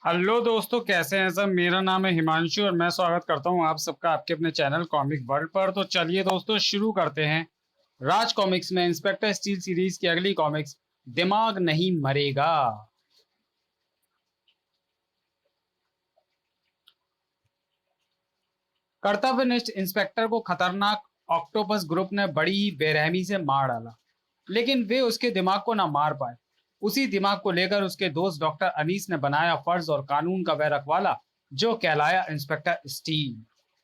Hello दोस्तों, कैसे हैं सब। मेरा नाम है हिमांशु और मैं स्वागत करता हूं आप सबका आपके अपने चैनल कॉमिक वर्ल्ड पर। तो चलिए दोस्तों, शुरू करते हैं। राज कॉमिक्स में इंस्पेक्टर स्टील सीरीज की अगली कॉमिक्स, दिमाग नहीं मरेगा। कर्तव्यनिष्ठ इंस्पेक्टर को खतरनाक ऑक्टोपस ग्रुप ने बड़ी ही बेरहमी से मार डाला, लेकिन वे उसके दिमाग को ना मार पाए। उसी दिमाग को लेकर उसके दोस्त डॉक्टर अनीस ने बनाया फर्ज और कानून का वह रखवाला, जो कहलाया इंस्पेक्टर स्टील।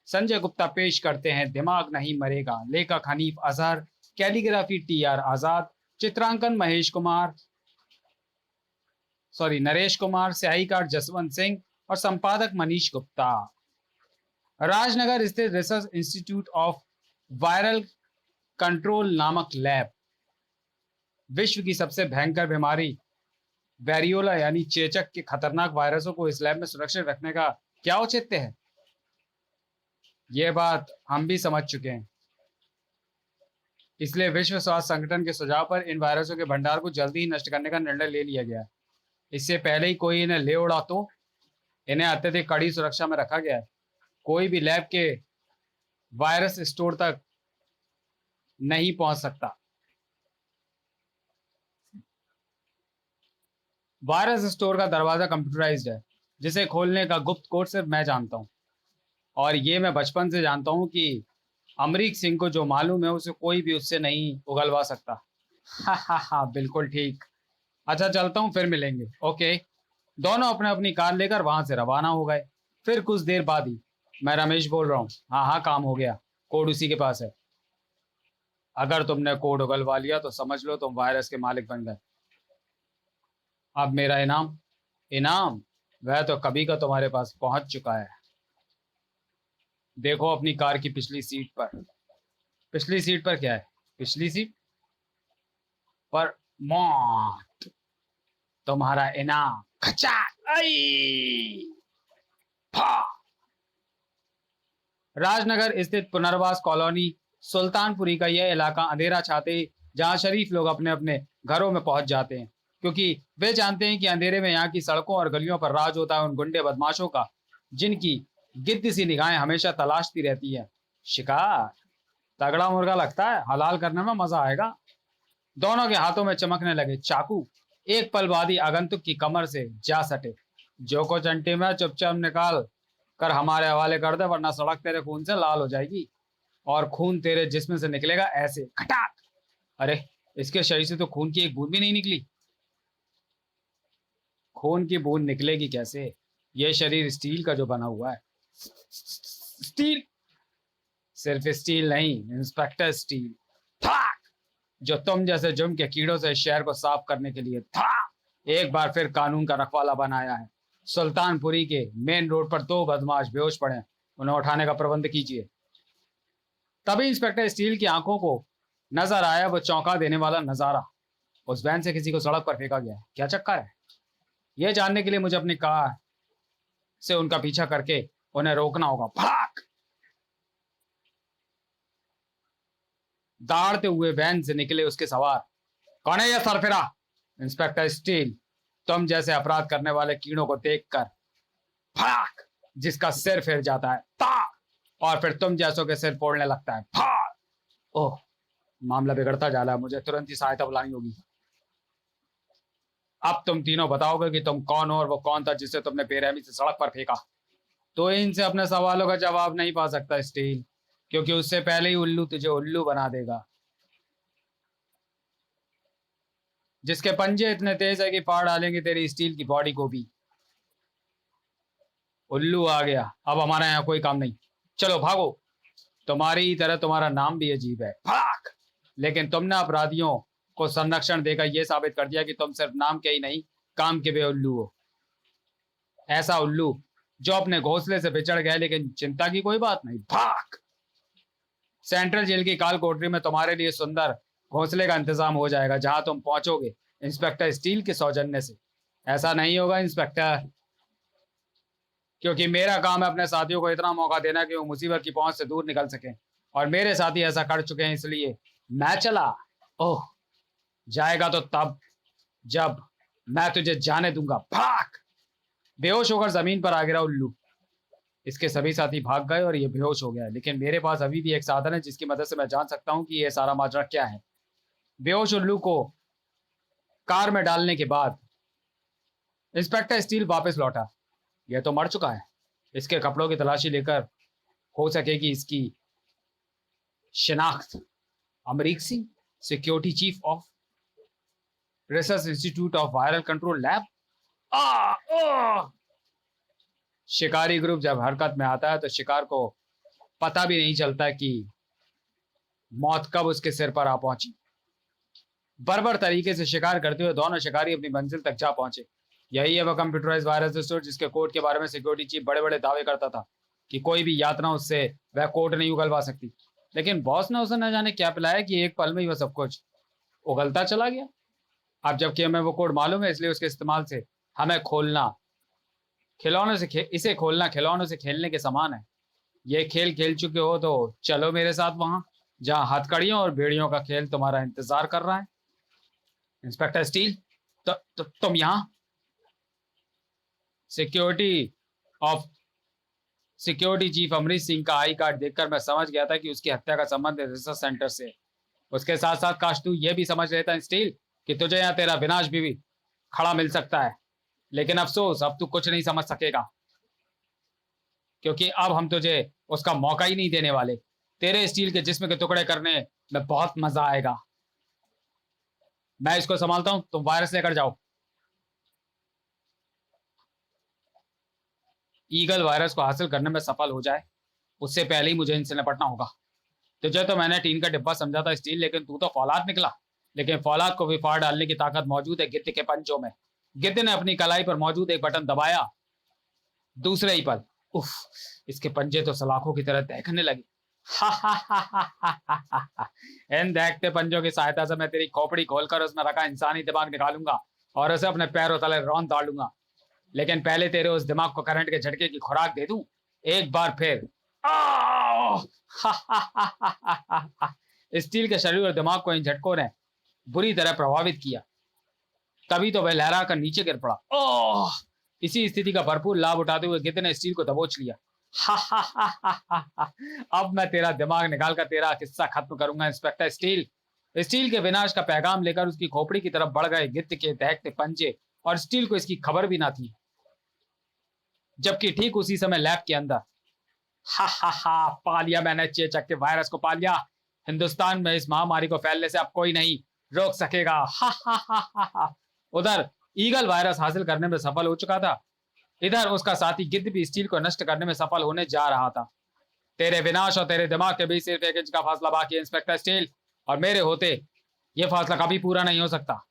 संजय गुप्ता पेश करते हैं दिमाग नहीं मरेगा। लेखक हनीफ अजहर, कैलीग्राफी TR आजाद, चित्रांकन नरेश कुमार, स्याहीकार जसवंत सिंह और संपादक मनीष गुप्ता। राजनगर स्थित research institute of viral control नामक लैब विश्व की सबसे भयंकर बीमारी वेरियोला यानी चेचक के खतरनाक वायरसों को इस लैब में सुरक्षित रखने का क्या औचित्य है। ये बात हम भी समझ चुके हैं, इसलिए विश्व स्वास्थ्य संगठन के सुझाव पर इन वायरसों के भंडार को जल्दी ही नष्ट करने का निर्णय ले लिया गया है। इससे पहले ही कोई इन्हें ले उड़ा तो इन्हें अत्यधिक कड़ी सुरक्षा में रखा गया है। कोई भी लैब के वायरस स्टोर तक नहीं पहुंच सकता। वायरस स्टोर का दरवाजा कंप्यूटराइज्ड है, जिसे खोलने का गुप्त कोड सिर्फ मैं जानता हूँ। और ये मैं बचपन से जानता हूँ कि अमरीक सिंह को जो मालूम है उसे कोई भी उससे नहीं उगलवा सकता। हा हा हा, बिल्कुल ठीक। अच्छा, चलता हूँ, फिर मिलेंगे। ओके। दोनों अपने अपनी कार लेकर वहां से रवाना हो गए। फिर कुछ देर बाद ही, मैं रमेश बोल रहा हूँ। हाँ हाँ, काम हो गया, कोड उसी के पास है। अगर तुमने कोड उगलवा लिया तो समझ लो तुम वायरस के मालिक बन गए। अब मेरा इनाम। इनाम वह तो कभी का तुम्हारे पास पहुंच चुका है। देखो अपनी कार की पिछली सीट पर। पिछली सीट पर क्या है? पिछली सीट पर मौत, तुम्हारा इनाम। खचा। आई। फा। राजनगर स्थित पुनर्वास कॉलोनी सुल्तानपुरी का यह इलाका अंधेरा छाते, जहां शरीफ लोग अपने अपने घरों में पहुंच जाते हैं, क्योंकि वे जानते हैं कि अंधेरे में यहाँ की सड़कों और गलियों पर राज होता है उन गुंडे बदमाशों का, जिनकी गिद्ध सी निगाहें हमेशा तलाशती रहती है शिकार। तगड़ा मुर्गा लगता है, हलाल करने में मजा आएगा। दोनों के हाथों में चमकने लगे चाकू एक पल बाद ही आगंतुक की कमर से जा सटे। जो को चंटी में चुपचाप निकाल कर हमारे हवाले कर दे, वरना सड़क तेरे खून से लाल हो जाएगी और खून तेरे जिस्म से निकलेगा ऐसे खटाक। अरे, इसके शरीर से तो खून की एक बूंद भी नहीं निकली। खून की बूंद निकलेगी कैसे? ये शरीर स्टील का जो बना हुआ है। स्टील? सिर्फ स्टील नहीं, इंस्पेक्टर स्टील था, जो तुम जैसे जुर्म के कीड़ों से शहर को साफ करने के लिए था। एक बार फिर कानून का रखवाला बनाया है। सुल्तानपुरी के मेन रोड पर दो बदमाश बेहोश पड़े, उन्हें उठाने का प्रबंध कीजिए। तभी इंस्पेक्टर स्टील की आंखों को नजर आया वो चौंका देने वाला नजारा। उस वैन से किसी को सड़क पर फेंका गया। क्या चक्कर है? यह जानने के लिए मुझे अपनी कार से उनका पीछा करके उन्हें रोकना होगा। भड़ाक। दौड़ते हुए वैन से निकले उसके सवार। कौन है यह सरफिरा? इंस्पेक्टर स्टील, तुम जैसे अपराध करने वाले कीड़ों को देखकर भड़ाक, जिसका सिर फिर जाता है ता, और फिर तुम जैसों के सिर फोड़ने लगता है फाड़। ओह, मामला बिगड़ता जा रहा है, मुझे तुरंत ही सहायता बुलानी होगी। अब तुम तीनों बताओगे कि तुम कौन हो और वो कौन था जिसे तुमने बेरहमी से सड़क पर फेंका। तो इनसे अपने सवालों का जवाब नहीं पा सकता स्टील, क्योंकि उससे पहले ही उल्लू तुझे उल्लू बना देगा। जिसके पंजे इतने तेज है कि फाड़ डालेंगे तेरी स्टील की बॉडी को भी। उल्लू आ गया, अब हमारे यहाँ कोई काम नहीं, चलो भागो। तुम्हारी तरह तुम्हारा नाम भी अजीब है, भाग। लेकिन तुमने अपराधियों को संरक्षण देकर यह साबित कर दिया कि तुम सिर्फ नाम के ही नहीं, काम के भी उल्लू हो। ऐसा उल्लू जो अपने घोंसले से बिछड़ गए, लेकिन चिंता की कोई बात नहीं, भाग। सेंट्रल जेल की काल कोठरी में तुम्हारे लिए सुंदर घोंसले का इंतजाम हो जाएगा, जहां तुम पहुंचोगे इंस्पेक्टर स्टील के सौजन्य से। ऐसा नहीं होगा इंस्पेक्टर, क्योंकि मेरा काम है अपने साथियों को इतना मौका देना कि वो मुसीबत की पहुंच से दूर निकल सकें, और मेरे साथी ऐसा कर चुके हैं, इसलिए मैं चला। ओह, जाएगा तो तब जब मैं तुझे जाने दूंगा, भाग। बेहोश होकर जमीन पर आ गिरा उल्लू। इसके सभी साथी भाग गए और ये बेहोश हो गया, लेकिन मेरे पास अभी भी एक साधन है जिसकी मदद से मैं जान सकता हूँ कि ये सारा माजरा क्या है। बेहोश उल्लू को कार में डालने के बाद इंस्पेक्टर स्टील वापस लौटा। यह तो मर चुका है। इसके कपड़ों की तलाशी लेकर हो सकेगी इसकी शिनाख्त। Amrik Singh, security chief of research institute of viral control lab. शिकारी ग्रुप जब हरकत में आता है तो शिकार को पता भी नहीं चलता कि मौत कब उसके सिर पर आ पहुंची। बर्बर तरीके से शिकार करते हुए दोनों शिकारी अपनी मंजिल तक जा पहुंचे। यही है वह कंप्यूटराइज वायरस रिसोर्स जिसके कोड के बारे में सिक्योरिटी चीफ बड़े बड़े दावे करता था कि कोई भी यातना उससे वह कोड नहीं उगलवा सकती। लेकिन बॉस ने उसे न जाने क्या पिलाया कि एक पल में ही वह सब कुछ उगलता चला गया। अब जबकि हमें वो कोड मालूम है, इसलिए उसके इस्तेमाल से हमें इसे खोलना खिलौनों से खेलने के समान है। ये खेल खेल चुके हो तो चलो मेरे साथ वहां जहां हथकड़ियों और बेड़ियों का खेल तुम्हारा इंतजार कर रहा है। इंस्पेक्टर स्टील, तुम यहां? सिक्योरिटी चीफ अमरीश सिंह का आई कार्ड देखकर मैं समझ गया था कि उसकी हत्या का संबंध रिसर्च सेंटर से। उसके साथ साथ काश तू यह भी समझ लेता स्टील कि तुझे यहाँ तेरा विनाश भी खड़ा मिल सकता है। लेकिन अफसोस, अब तू कुछ नहीं समझ सकेगा, क्योंकि अब हम तुझे उसका मौका ही नहीं देने वाले। तेरे स्टील के जिस्म के टुकड़े करने में बहुत मजा आएगा। मैं इसको संभालता हूं, तुम वायरस लेकर जाओ। ईगल वायरस को हासिल करने में सफल हो जाए उससे पहले ही मुझे इनसे निपटना होगा। तुझे तो मैंने टीन का डिब्बा समझा था स्टील, लेकिन तू तो फौलाद निकला। लेकिन फौलाद को भी फाड़ डालने की ताकत मौजूद है गिद्ध के पंजों में। गिद्ध ने अपनी कलाई पर मौजूद एक बटन दबाया। दूसरे ही पल उफ, इसके पंजे तो सलाखों की तरह दहकने लगे। इन दहकते पंजों की सहायता से मैं तेरी खोपड़ी खोलकर उसमें रखा इंसानी दिमाग निकालूंगा और उसे अपने पैरों तले रौंद डालूंगा। लेकिन पहले तेरे उस दिमाग को करंट के झटके की खुराक दे दूं एक बार फिर। स्टील के शरीर और दिमाग को इन झटकों ने बुरी तरह प्रभावित किया। तभी तो वह लहरा कर नीचे गिर पड़ा। ओह! इसी स्थिति का भरपूर लाभ उठाते हुए गिद्ध ने स्टील को दबोच लिया। अब मैं तेरा दिमाग निकालकर तेरा किस्सा खत्म करूंगा इंस्पेक्टर स्टील। स्टील के विनाश का पैगाम लेकर उसकी खोपड़ी की तरफ बढ़ गए गिद्ध के दहकते पंजे, और स्टील को इसकी खबर भी ना थी। जबकि ठीक उसी समय लैब के अंदर पा लिया मैंने, चेचक के वायरस को पा लिया। हिंदुस्तान में इस महामारी को फैलने से अब कोई नहीं रोक सकेगा। उधर ईगल वायरस हासिल करने में सफल हो चुका था, इधर उसका साथी गिद्ध भी स्टील को नष्ट करने में सफल होने जा रहा था। तेरे विनाश और तेरे दिमाग के बीच सिर्फ 1 इंच का फासला बाकी है इंस्पेक्टर स्टील, और मेरे होते यह फासला कभी पूरा नहीं हो सकता।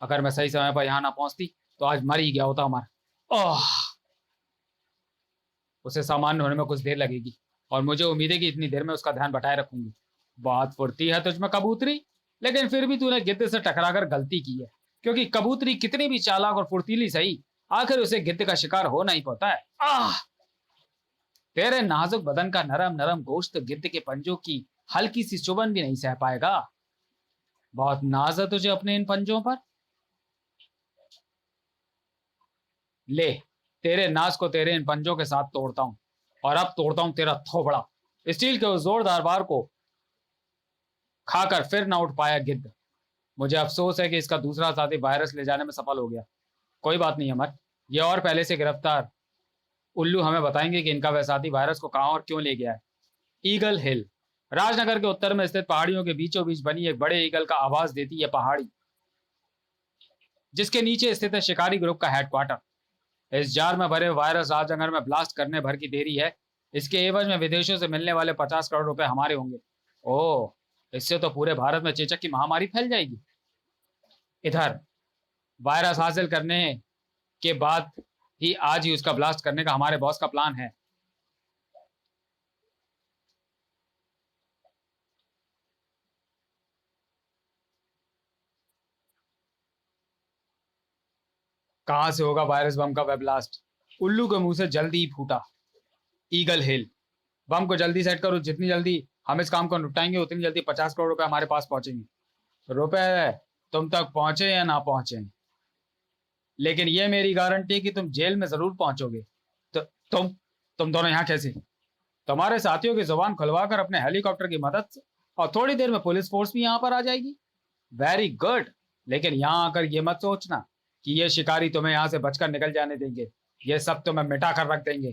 अगर मैं सही समय पर यहां ना पहुंचती तो आज मर ही गया होता हमारा। ओह! उसे सामान्य होने में कुछ देर लगेगी और मुझे उम्मीद है कि इतनी देर में उसका ध्यान बटाए रखूंगी। बात फुर्ती है तुझमें कबूतरी, लेकिन फिर भी तूने गिद्ध से टकराकर गलती की है, क्योंकि कबूतरी कितनी भी चालाक और फुर्तीली सही, आखिर उसे गिद्ध का शिकार होना ही पड़ता है। तेरे नाजुक बदन का नरम नरम गोश्त गिद्ध के पंजों की हल्की सी चुभन भी नहीं सह पाएगा। बहुत नाज है तुझे अपने इन पंजों पर। ले, तेरे नाज को तेरे इन पंजों के साथ तोड़ता हूं, और अब तोड़ता हूं तेरा थोबड़ा। स्टील के उस जोरदार बार को खाकर फिर ना उठ पाया गिद्ध। मुझे अफसोस है कि इसका दूसरा साथी वायरस ले जाने में सफल हो गया। कोई बात नहीं अमर, ये और पहले से गिरफ्तार उल्लू हमें बताएंगे कि इनका वह साथी वायरस को कहां और क्यों ले गया है। ईगल हिल, राजनगर के उत्तर में स्थित पहाड़ियों के बीचों बीच बनी एक बड़े ईगल का आवाज देती है पहाड़ी, जिसके नीचे स्थित है शिकारी ग्रुप का हेडक्वार्टर। इस जार में भरे वायरस राजनगर में ब्लास्ट करने भर की देरी है। इसके एवज में विदेशों से मिलने वाले 50 करोड़ रुपए हमारे होंगे। ओह, इससे तो पूरे भारत में चेचक की महामारी फैल जाएगी। इधर वायरस हासिल करने के बाद ही आज ही उसका ब्लास्ट करने का हमारे बॉस का प्लान है। कहां से होगा वायरस बम का वह ब्लास्ट? उल्लू के मुंह से जल्दी ही फूटा। ईगल हिल, बम को जल्दी सेट करो। जितनी जल्दी हम इस काम को निपटाएंगे उतनी जल्दी 50 करोड़ रुपए हमारे पास पहुंचेंगे। रुपए तुम तक पहुंचे या ना पहुंचे, लेकिन ये मेरी गारंटी कि तुम जेल में जरूर पहुंचोगे। तो तुम दोनों यहाँ कैसे? तुम्हारे साथियों की जुबान खुलवाकर अपने हेलीकॉप्टर की मदद से, और थोड़ी देर में पुलिस फोर्स भी यहाँ पर आ जाएगी। Very good. लेकिन यहाँ आकर ये मत सोचना कि ये शिकारी तुम्हें यहाँ से बचकर निकल जाने देंगे। ये सब तुम्हें मिटा कर रख देंगे।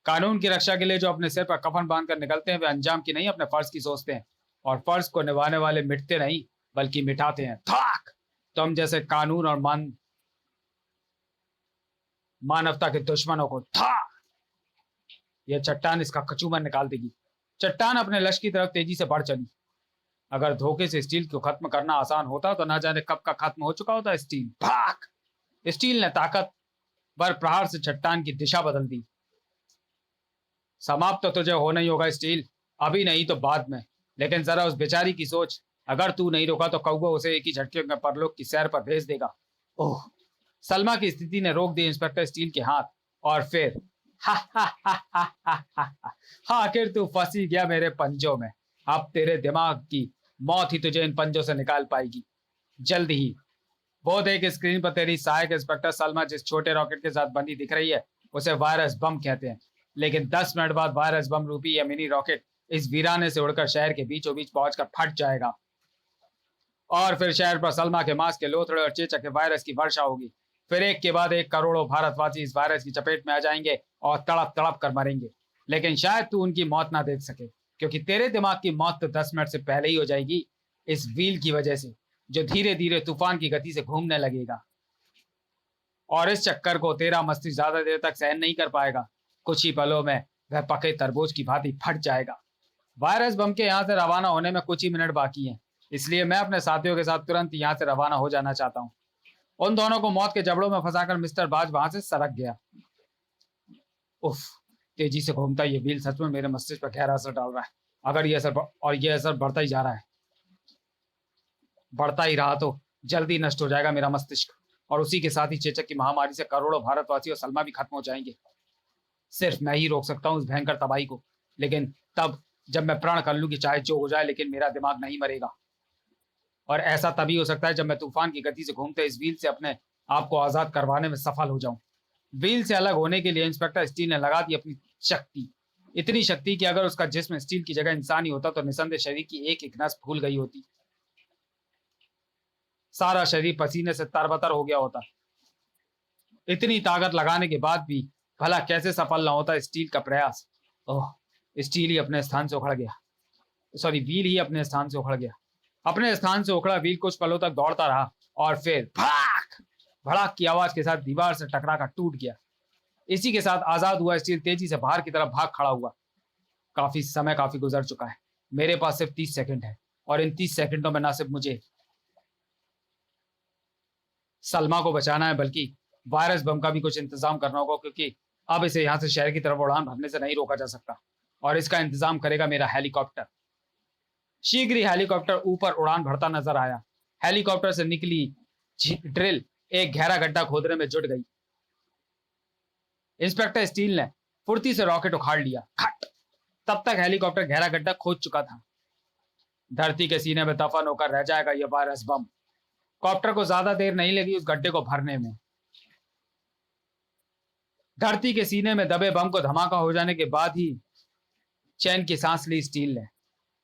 कानून की रक्षा के लिए जो अपने सिर पर कफन बांधकर निकलते हैं वे अंजाम की नहीं अपने फर्ज की सोचते हैं, और फर्ज को निभाने वाले मिटते नहीं बल्कि मिटाते हैं। थाक! तुम जैसे कानून और मानवता के दुश्मनों को था। यह चट्टान इसका कचूमर निकाल देगी। चट्टान अपने लक्ष्य की तरफ तेजी से बढ़ चली। अगर धोखे से स्टील को खत्म करना आसान होता तो ना जाने कब का खत्म हो चुका होता स्टील। भाग! स्टील ने ताकतवर प्रहार से चट्टान की दिशा बदल दी। समाप्त तो तुझे होना ही होगा स्टील, अभी नहीं तो बाद में। लेकिन जरा उस बेचारी की सोच, अगर तू नहीं रोका तो कौवा उसे एक ही झटके में परलोक की सैर पर भेज देगा। ओह! सलमा की स्थिति ने रोक दी इंस्पेक्टर स्टील के हाथ, और फिर आखिर तू फंसी गया मेरे पंजों में। अब तेरे दिमाग की मौत ही तुझे इन पंजों से निकाल पाएगी जल्द ही। वो देख स्क्रीन पर तेरी सहायक इंस्पेक्टर सलमा जिस छोटे रॉकेट के साथ बंधी दिख रही है उसे वायरस बम कहते हैं। लेकिन 10 मिनट बाद वायरस बम रूपी यह मिनी रॉकेट इस वीराने से उड़कर शहर के बीचों बीच पहुंचकर फट जाएगा, और फिर शहर पर सलमा के मांस के लोथड़े और चेचक के वायरस की वर्षा होगी। फिर एक के बाद एक करोड़ों भारतवासी इस वायरस की चपेट में आ जाएंगे और तड़प तड़प कर मरेंगे। लेकिन शायद तू उनकी मौत ना देख सके, क्योंकि तेरे दिमाग की मौत तो 10 मिनट से पहले ही हो जाएगी, इस व्हील की वजह से जो धीरे धीरे तूफान की गति से घूमने लगेगा। और इस चक्कर को तेरा मस्तिष्क ज्यादा देर तक सहन नहीं कर पाएगा। कुछ ही पलों में वह पके तरबूज की भांति फट जाएगा। वायरस बम के यहाँ से रवाना होने में कुछ ही मिनट बाकी हैं, इसलिए मैं अपने साथियों के साथ तुरंत यहाँ से रवाना हो जाना चाहता हूँ। उन दोनों को मौत के जबड़ों में फंसाकर मिस्टर बाज वहां से सरक गया। उफ! तेजी से घूमता ये व्हील सच में मेरे मस्तिष्क पर गहरा असर डाल रहा है। अगर ये असर बढ़ता ही जा रहा है, बढ़ता ही रहा तो जल्दी नष्ट हो जाएगा मेरा मस्तिष्क, और उसी के साथ ही चेचक की महामारी से करोड़ों भारतवासी और सलमा भी खत्म हो जाएंगे। सिर्फ मैं ही रोक सकता हूँ इस भयंकर तबाही को, लेकिन तब जब मैं प्रण कर लूं कि चाहे जो हो जाए लेकिन मेरा दिमाग नहीं मरेगा। और ऐसा तभी हो सकता है जब मैं तूफान की गति से घूमते इस व्हील से अपने आप को आजाद करवाने में सफल हो जाऊं। व्हील से अलग होने के लिए इंस्पेक्टर स्टील ने लगा दी अपनी शक्ति, इतनी शक्ति कि अगर उसका जिस्म स्टील की जगह इंसानी होता तो निसंदेह शरीर की एक एक नस फूल गई होती, सारा शरीर पसीने से तरबतर हो गया होता। इतनी ताकत लगाने के बाद भी भला कैसे सफल ना होता स्टील का प्रयास। ओह! स्टील ही अपने स्थान से उखड़ गया, सॉरी व्हील ही अपने स्थान से उखड़ गया। अपने स्थान से उखड़ा व्हील कुछ पलों तक दौड़ता रहा और फिर भड़ाक भड़ाक की आवाज के साथ दीवार से टकराकर टूट गया। इसी के साथ आजाद हुआ स्टील तेजी से बाहर की तरफ भाग खड़ा हुआ। काफी गुजर चुका है। मेरे पास सिर्फ 30 सेकंड है, और इन 30 सेकंडों में ना सिर्फ मुझे सलमा को बचाना है बल्कि वायरस बम का भी कुछ इंतजाम करना होगा, क्योंकि अब इसे यहां से शहर की तरफ उड़ान भरने से नहीं रोका जा सकता, और इसका इंतजाम करेगा मेरा हेलीकॉप्टर। शीघ्र ही हेलीकॉप्टर ऊपर उड़ान भरता नजर आया। हेलीकॉप्टर से निकली ड्रिल एक गहरा गड्ढा खोदने में जुट गई। इंस्पेक्टर स्टील ने फुर्ती से रॉकेट उखाड़ लिया। खट! तब तक हेलीकॉप्टर गहरा गड्ढा खोद चुका था। धरती के सीने में दफन होकर रह जाएगा यह वायरस बम। कॉप्टर को ज्यादा देर नहीं लगी उस गड्ढे को भरने में। धरती के सीने में दबे बम को धमाका हो जाने के बाद ही चैन की सांस ली स्टील ने।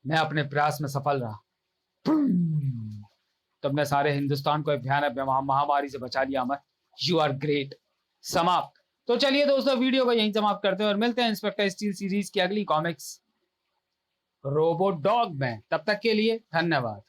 मैं अपने प्रयास में सफल रहा। तुमने सारे हिंदुस्तान को एक भयानक महामारी से बचा लिया अमर। You are great. समाप्त। तो चलिए दोस्तों, वीडियो को यहीं समाप्त करते हैं और मिलते हैं इंस्पेक्टर स्टील सीरीज की अगली कॉमिक्स रोबोट डॉग में। तब तक के लिए धन्यवाद।